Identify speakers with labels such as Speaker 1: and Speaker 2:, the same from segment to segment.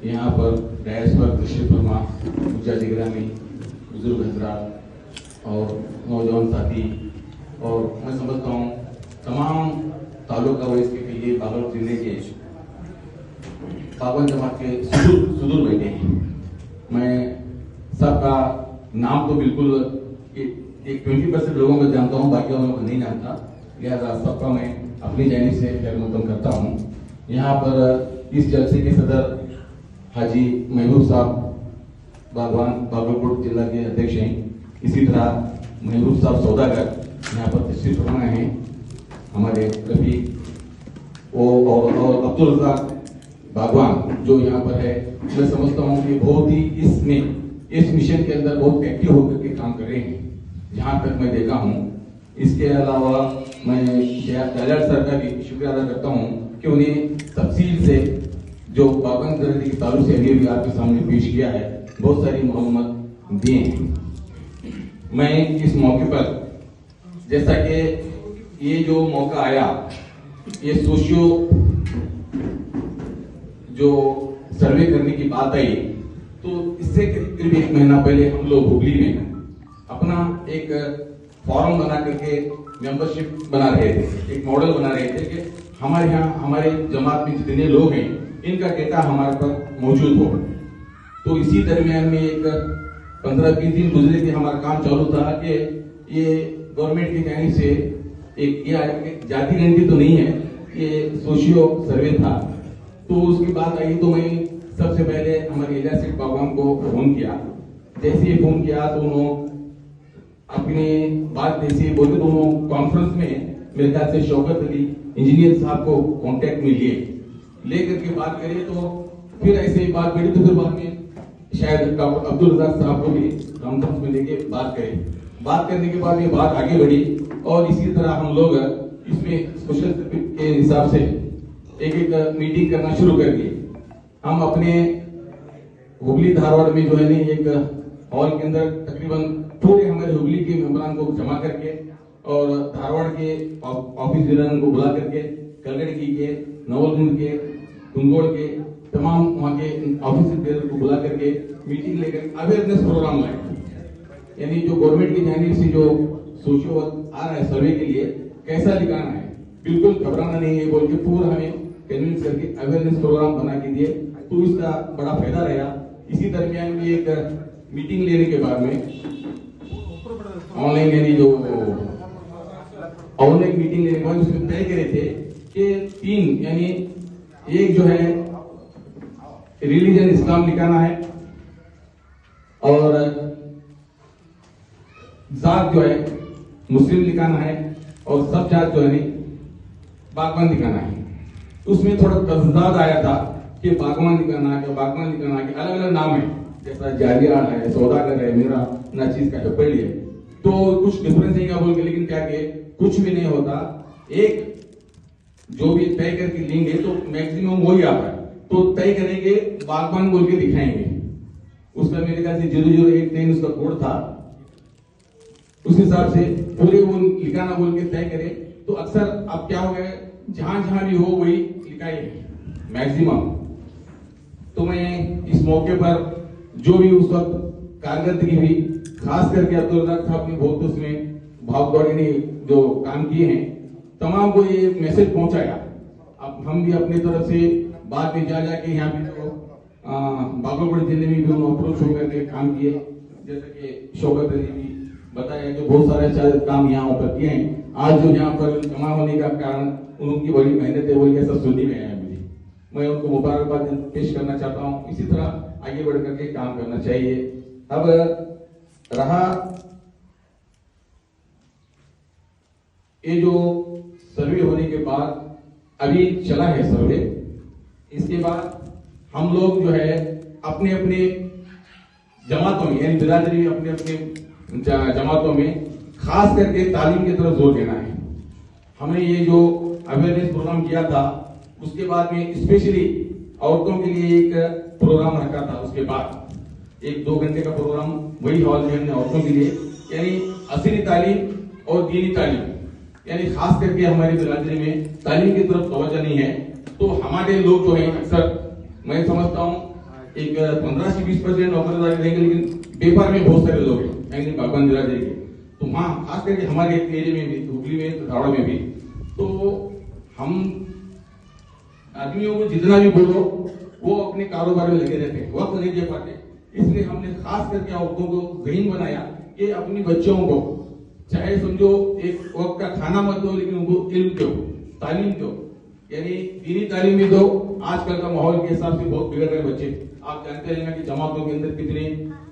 Speaker 1: यहाँ पर डैश पर तशरीफ फरमा ऊंचा जिगरामी बुजुर्ग हजरात और नौजवान साथी और मैं समझता हूँ तमाम तालुका वाइज के लिए बागलकोट जिले के बागवान जमात के सुदूर बैठे हैं। मैं सबका नाम तो बिल्कुल एक 20% लोगों को जानता हूँ, बाकी लोगों को नहीं जानता, लिहाजा सबका मैं अपनी जानिब से खैर मकदम करता हूँ। यहाँ पर इस जलसे के सदर हाजी महबूब साहब बागवान बागलकोट जिला के अध्यक्ष हैं। इसी तरह महबूब साहब सौदागर यहाँ पर तशरीफ फरमा हैं। हमारे रफीक और अब्दुल रज़ाक बागवान जो यहाँ पर है, मैं समझता हूँ कि बहुत ही इस मिशन के अंदर बहुत एक्टिव होकर के काम कर रहे हैं, जहाँ तक मैं देखा हूँ। इसके अलावा मैं जायलट सर का भी शुक्रिया अदा करता हूँ कि उन्हें तफसील से जो बागवान के ताल्लुक से अभी भी आपके सामने पेश किया है, बहुत सारी मालूमात दिए हैं। मैं इस मौके पर जैसा कि ये जो मौका आया, ये सोशियो जो सर्वे करने की बात आई, तो इससे करीब एक महीना पहले हम लोग हुगली में अपना एक फॉर्म बना करके मेंबरशिप बना रहे थे, एक मॉडल बना रहे थे कि हमारे यहाँ हमारे जमात में जितने लोग हैं इनका डेटा हमारे पास मौजूद हो। तो इसी दरमियान में एक 15-20 दिन गुजरे थे, हमारा काम चालू था कि ये गवर्नमेंट की जानिब से एक जाति गणती तो नहीं है, ये सोशियो सर्वे था। तो उसकी बात आई तो मैं सबसे पहले हमारे एरिया सेठ बागवान को फोन किया। जैसे ही फोन किया तो उन्होंने अपनी बात जैसे बोले तो उन्होंने कॉन्फ्रेंस में मेरे ख्याल से शौकत अली इंजीनियर साहब को कांटेक्ट में लेकर के बात करें, तो फिर ऐसे ही बात बढ़ी। तो फिर बाद में शायद डॉक्टर अब्दुल रज़ाक साहब को भी कॉन्फ्रेंस में लेके बात करने के बाद ये बात आगे बढ़ी और इसी तरह हम लोग इसमें सोशल के हिसाब से एक मीटिंग करना शुरू कर दिए। हम अपने हुगली धारवाड़ में जो है नहीं एक हॉल के अंदर तकरीबन पूरे हमारे हुगली के मेंबरान को जमा करके और धारवाड़ के ऑफिस को बुला करके कलगड़ी के नवलगुंड के कुंगोड़ के तमाम वहाँ के ऑफिस को बुला करके मीटिंग लेकर अवेयरनेस प्रोग्राम लाए। यानी जो गवर्नमेंट की जानिब से जो सोशियो आ रहा है सर्वे के लिए कैसा दिखाना है, बिल्कुल घबराना नहीं है बोल के पूरा हमें कन्विंस करके अवेयरनेस प्रोग्राम बना के दिए। तो इसका बड़ा फायदा रहा। इसी दरमियान में एक मीटिंग लेने के बाद में ऑनलाइन यानी जो ऑनलाइन मीटिंग लेने के बाद उसमें तय करे थे कि 3 यानी एक जो है रिलीजन इस्लाम दिखाना है और जात जो है मुस्लिम दिखाना है और सब जात जो है नहीं बागवान दिखाना है। उसमें थोड़ा तजदाद आया था कि बागवान दिखाना है, बागवान दिखाना है, अलग अलग नाम है, जैसा जालिया है, सौदागर है, मेरा ना चीज का पड़ी है, तो कुछ डिफरेंस नहीं का बोल के, लेकिन क्या कि कुछ भी नहीं होता। एक जो भी तय करके लेंगे तो मैक्सिमम वही आता है, तो तय करेंगे बागवान बोल के दिखाएंगे। उसका मेरे ख्याल से 001 उसका कोड था, उस हिसाब से पूरे वो लिखाना बोल के तय करे। तो अक्सर अब क्या हो गया, जहां जहां भी हो वही लिखाए मैक्सिमम। तो मैं इस मौके पर जो भी उस वक्त कारकर्दगी हुई, खास करके अब्दुल रज़ाक साहब ने बहुत उसमें भागदौड़ी ने जो काम किए हैं, तमाम को ये मैसेज पहुंचाया। अब हम भी अपनी तरफ से बात में जाके यहाँ पे जो बागलकोट जिले में भी हम अप्रोच होकर के काम किए, जैसे कि शौकत अली भी बताया कि बहुत सारे काम यहाँ पर किए हैं। आज जो यहाँ पर जमा होने का कारण उनकी बड़ी मेहनत है, वही ऐसा सुनने में आया मुझे। मैं उनको मुबारकबाद पेश करना चाहता हूँ। इसी तरह आगे बढ़ करके काम करना चाहिए। अब रहा ये जो सर्वे होने के बाद अभी चला है सर्वे, इसके बाद हम लोग जो है अपने अपने जमातों में यानी बिरादरी में अपने अपने जमातों में खास करके तालीम की तरफ जोर देना है। हमने ये जो अवेयरनेस प्रोग्राम किया था, उसके बाद में स्पेशली औरतों के लिए एक प्रोग्राम रखा था। उसके बाद 1-2 घंटे का प्रोग्राम वही हॉल में हमने औरतों के लिए, यानी असली तालीम और दीनी तालीम, यानी खास करके हमारी बिरादरी में तालीम की तरफ तवज्जो नहीं है, तो हमारे लोग जो है अक्सर मैं समझता हूँ एक 15 से 20% नौकरदारी रहेंगे, लेकिन पेपर में बहुत सारे लोग हैं बागवान जिला के। तो वहाँ खास करके हमारे एरिया में भी, हुगली में, धारवाड़ में भी, तो हम आदमियों को जितना भी बोलो वो अपने कारोबार में लगे रहते हैं, वक्त नहीं दे पाते। इसलिए हमने खास करके औरतों को जहीन बनाया कि अपनी बच्चों को चाहे समझो एक वक्त का खाना मत दो, लेकिन उनको इल्म दो, तालीम दो, यानी दीनी तालीम भी दो। आजकल का माहौल के हिसाब से बहुत बिगड़ रहे बच्चे। आप जानते हैं कि जमातों के अंदर कितने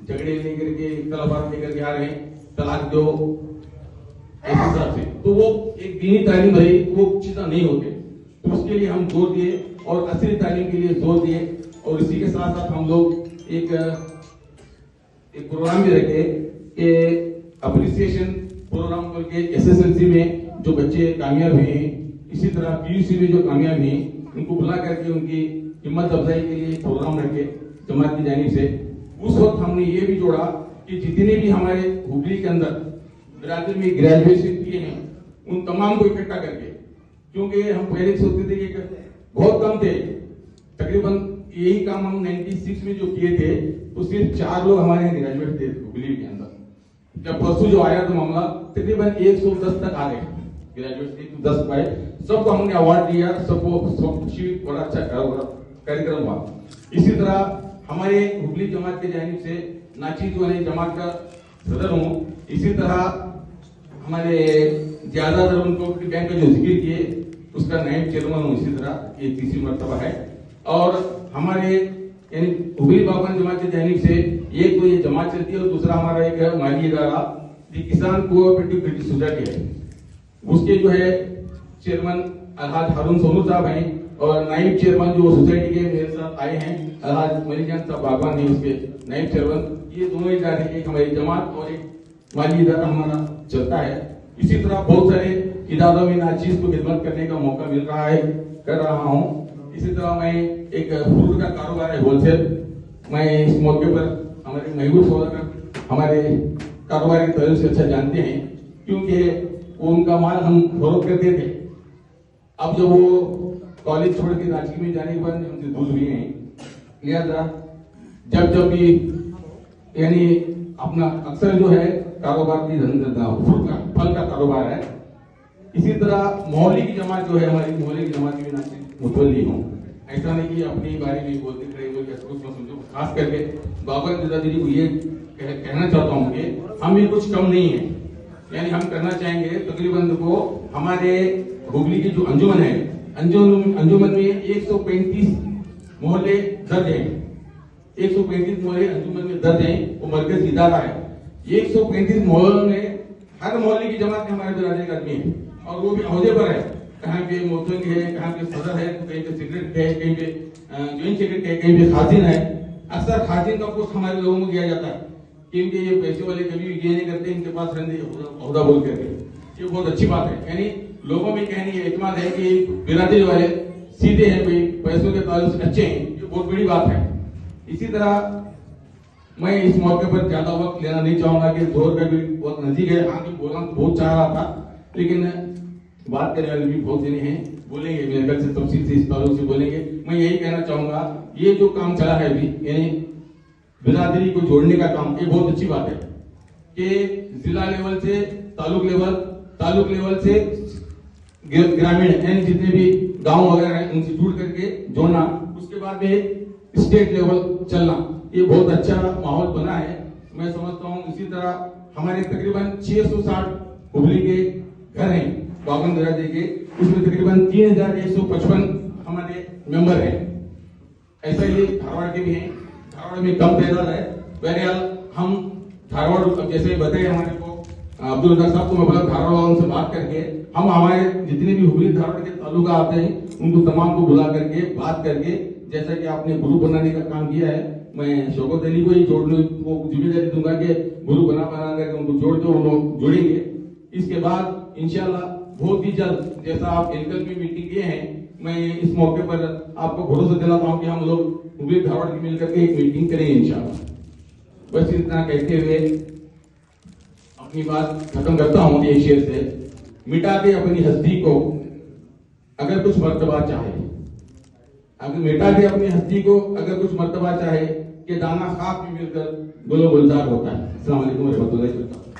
Speaker 1: झगड़े लेकर के, इख्तलाफात लेकर के आ रहे हैं, तलाक दो, इस हिसाब से। तो वो एक दीनी तालीम रही, वो चीज़ें नहीं होते। तो उसके लिए हम जोर दिए और असली तालीम के लिए जोर दिए। और इसी के साथ साथ हम लोग एक प्रोग्राम भी रखे कि अप्रिसिएशन प्रोग्राम करके एसएसएलसी में जो बच्चे कामयाब हुए हैं, इसी तरह पीयूसी में जो कामयाब हैं, उनको बुला करके उनकी हिम्मत अफजाई के लिए प्रोग्राम रखे जमात की जानिब से। उस वक्त हमने ये भी जोड़ा कि जितने भी हमारे हुगली के अंदर बिरादरी में ग्रेजुएशन किए हैं उन तमाम को इकट्ठा करके, क्योंकि हम पहले सोचते थे कि बहुत कम थे, तकरीबन यही काम हम 96 में जो किए थे तो सिर्फ 4 लोग हमारे यहाँ ग्रेजुएट थे हुगली के अंदर। जब परसों जो आया तो मामला तकरीबन 110 तक आ गए ग्रेजुएट, 110 पाए। सबको हमने अवार्ड दिया, सबको सब बड़ा अच्छा कार्यक्रम हुआ। इसी तरह हमारे हुगली जमात के जानिब से नाची जो है जमात का सदर हूँ, इसी तरह हमारे ज्यादातर उनको बैंक का जो जिक्र किए उसका नायब चेयरमैन हूँ, इसी तरह ये तीसरी मर्तबा है। और हमारे यानी हुगली बागवान जमात के जानिब से एक तो ये जमात चलती है और दूसरा हमारा एक माली इदारा किसान कोऑपरेटिव क्रेडिट सोसाइटी है, उसके जो है चेयरमैन अलहाज हारून सोनू साहब हैं और नाइब चेयरमैन जो सोसाइटी के मेरे साथ आए हैं अलहाज मलिकान साहब बागवान है, उसके नाइब चेयरमैन। ये दोनों इदारे, एक हमारी जमात और एक माली इदारा हमारा चलता है। इसी तरह बहुत सारे इदारों में नाचीज को खिदमत करने का मौका मिल रहा है, कर रहा हूँ। इसी तरह मैं एक फ्रूट का कारोबार है होलसेल, मैं इस मौके पर हमारे महबूब सौदा हमारे कारोबार के तरीके से अच्छा जानते हैं, क्योंकि वो उनका माल हम फरोख्त करते थे। अब जब वो कॉलेज छोड़ के रांची में जाने के बाद हमसे दूर हुए हैं, लिहाजा जब भी यानी अपना अक्सर जो है कारोबार की फ्रूट का फल का कारोबार है। इसी तरह मोहल्ले की जमात जो है हमारी मोहल्ले की जमात भी मुतवल्ली हूँ। ऐसा नहीं कि अपनी बारे में बोलते खड़े हुए समझो। खास करके बाबा दादाजी को ये कहना चाहता हूँ कि हम ये कुछ कम नहीं है, यानी हम करना चाहेंगे तकरीबन को हमारे हुगली की जो अंजुमन है, अंजुमन में 135 मोहल्ले दर्ज हैं, 135 मोहल्ले अंजुमन में दर्ज हैं। वो मरकज इदारा है। 135 मोहल्लों में हर मोहल्ले की जमात में हमारे बिरादरी का आदमी है और वो भी अहदे पर है। कहाँ पे मोहतंग है, कहाँ पे सदर है, कहीं पे सेक्रेटरी है, कहीं पे ज्वाइंट सेक्रेटरी है, कहीं पे खाजिन है। अक्सर खाजिन का पोस्ट हमारे लोगों को दिया जाता है, क्योंकि ये पैसे वाले कभी भी ये नहीं करते, इनके पास रहने अहदा बोल करके। ये बहुत अच्छी बात है, यानी लोगों में कहने ये एतमाद है कि बिरादरी वाले सीधे हैं, कोई पैसों के ताल्लुक से अच्छे हैं, ये बहुत बड़ी बात है। इसी तरह मैं इस मौके पर ज्यादा वक्त लेना नहीं चाहूंगा कि जोर का भी वक्त नजदीक है। हाँ, बोलना तो बहुत चाह रहा था, लेकिन बात करने वाले भी बहुत जने हैं, बोलेंगे मेरे ख्याल से तफसील से इस ताल्लुक से बोलेंगे। मैं यही कहना चाहूंगा, ये जो काम चला है अभी, यानी बिरादरी को जोड़ने का काम, ये बहुत अच्छी बात है कि जिला लेवल से तालुक लेवल से ग्रामीण यानी जितने भी गांव वगैरह हैं उनसे जुड़ करके जोड़ना, उसके बाद में स्टेट लेवल चलना, ये बहुत अच्छा माहौल बना है मैं समझता हूँ। इसी तरह हमारे तकरीबन 660 हुगली के घर हैं बागवान बिरादरी के, उसमें तकरीबन 3155 हमारे मेंबर हैं। ऐसा ही धारवाड़ के भी हैं, धारवाड़ में कम तादाद है। बहरहाल हम धारवाड़ जैसे बताए हमारे को अब्दुल रज़ाक साहब को, मैं बोला धारवाड़ वालों से बात करके हम हमारे जितने भी हुगली धारवाड़ के तालुका आते हैं उनको तमाम को बुला करके बात करके, जैसा कि आपने ग्रुप बनाने का काम किया है, मैं शौकत अली को ही जोड़ने को जिम्मेदारी दूंगा कि ग्रुप बना करके उनको जोड़ दो, उनको जोड़ेंगे। इसके बाद इंशाल्लाह बहुत ही जल्द, जैसा आप एलकल में मीटिंग किए हैं, मैं इस मौके पर आपको भरोसा दिलाता हूँ कि हम लोग हुगली धारवाड़ की मिलकर के एक मीटिंग करेंगे इंशाल्लाह। बस इतना कहते हुए अपनी बात खत्म करता हूँ। ये शेर से मिटा दे अपनी हस्ती को अगर कुछ मर्तबा चाहे, अगर मिटा दे अपनी हस्ती को, अगर कुछ मर्तबा चाहे कि दाना खाक में मिलकर गुलो गुलजार होता है। अस्सलाम वालेकुम रहमतुल्लाहि व बरकातहू।